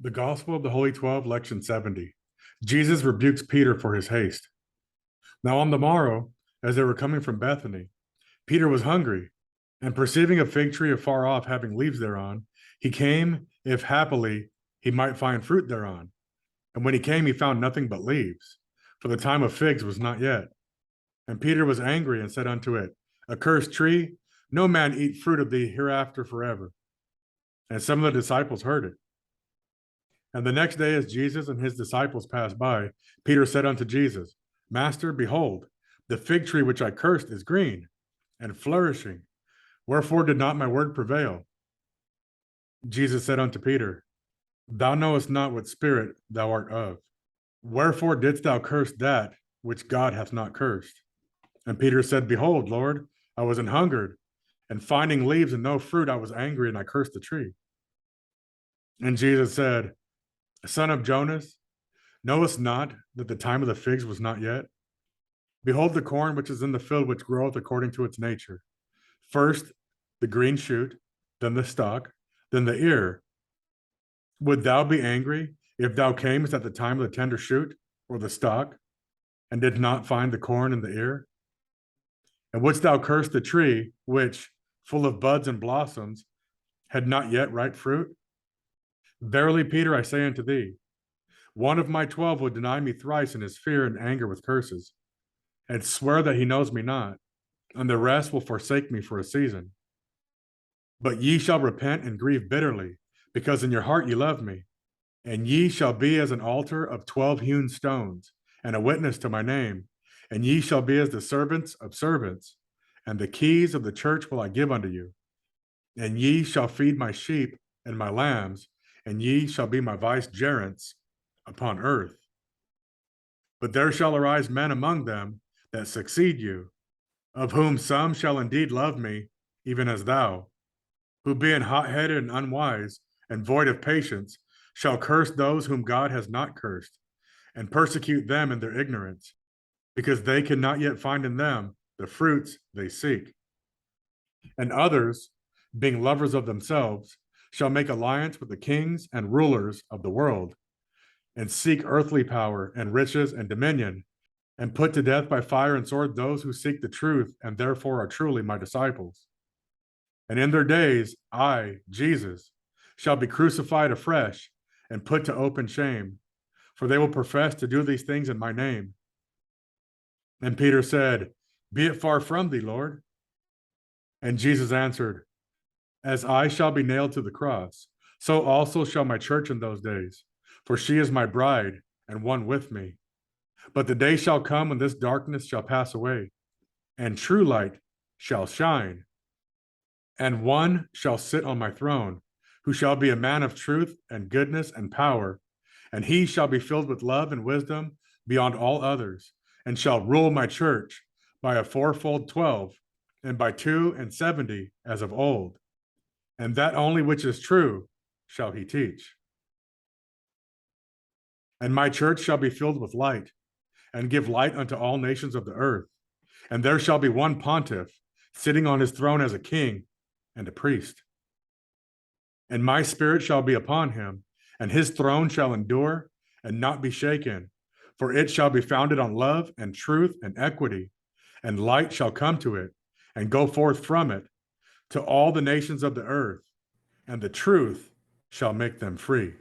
The Gospel of the Holy 12, Lection 70. Jesus rebukes Peter for his haste. Now on the morrow, as they were coming from Bethany, Peter was hungry, and perceiving a fig tree afar off having leaves thereon, he came, if happily he might find fruit thereon. And when he came, he found nothing but leaves, for the time of figs was not yet. And Peter was angry and said unto it, Accursed tree, no man eat fruit of thee hereafter forever. And some of the disciples heard it. And the next day, as Jesus and his disciples passed by, Peter said unto Jesus, Master, behold, the fig tree which I cursed is green and flourishing. Wherefore did not my word prevail? Jesus said unto Peter, Thou knowest not what spirit thou art of. Wherefore didst thou curse that which God hath not cursed? And Peter said, Behold, Lord, I was an hungered, and finding leaves and no fruit, I was angry, and I cursed the tree. And Jesus said, Son of Jonas, knowest not that the time of the figs was not yet? Behold the corn which is in the field, which groweth according to its nature. First the green shoot, then the stalk, then the ear. Would thou be angry if thou camest at the time of the tender shoot or the stalk, and did not find the corn in the ear? And wouldst thou curse the tree, which, full of buds and blossoms, had not yet ripe fruit? Verily, Peter, I say unto thee, one of my 12 will deny me thrice in his fear and anger with curses, and swear that he knows me not, and the rest will forsake me for a season. But ye shall repent and grieve bitterly, because in your heart ye love me. And ye shall be as an altar of 12 hewn stones, and a witness to my name. And ye shall be as the servants of servants, and the keys of the church will I give unto you. And ye shall feed my sheep and my lambs, and ye shall be my vicegerents upon earth. But there shall arise men among them that succeed you, of whom some shall indeed love me, even as thou, who being hot-headed and unwise and void of patience, shall curse those whom God has not cursed, and persecute them in their ignorance, because they cannot yet find in them the fruits they seek. And others, being lovers of themselves, shall make alliance with the kings and rulers of the world, and seek earthly power and riches and dominion, and put to death by fire and sword those who seek the truth and therefore are truly my disciples. And in their days, I, Jesus, shall be crucified afresh and put to open shame, for they will profess to do these things in my name. And Peter said, Be it far from thee, Lord. And Jesus answered, As I shall be nailed to the cross, so also shall my church in those days, for she is my bride and one with me. But the day shall come when this darkness shall pass away, and true light shall shine. And one shall sit on my throne, who shall be a man of truth and goodness and power, and he shall be filled with love and wisdom beyond all others, and shall rule my church by a fourfold 12, and by 2 and 70 as of old. And that only which is true shall he teach. And my church shall be filled with light, and give light unto all nations of the earth. And there shall be one pontiff, sitting on his throne as a king and a priest. And my spirit shall be upon him, and his throne shall endure and not be shaken, for it shall be founded on love and truth and equity, and light shall come to it, and go forth from it to all the nations of the earth, and the truth shall make them free.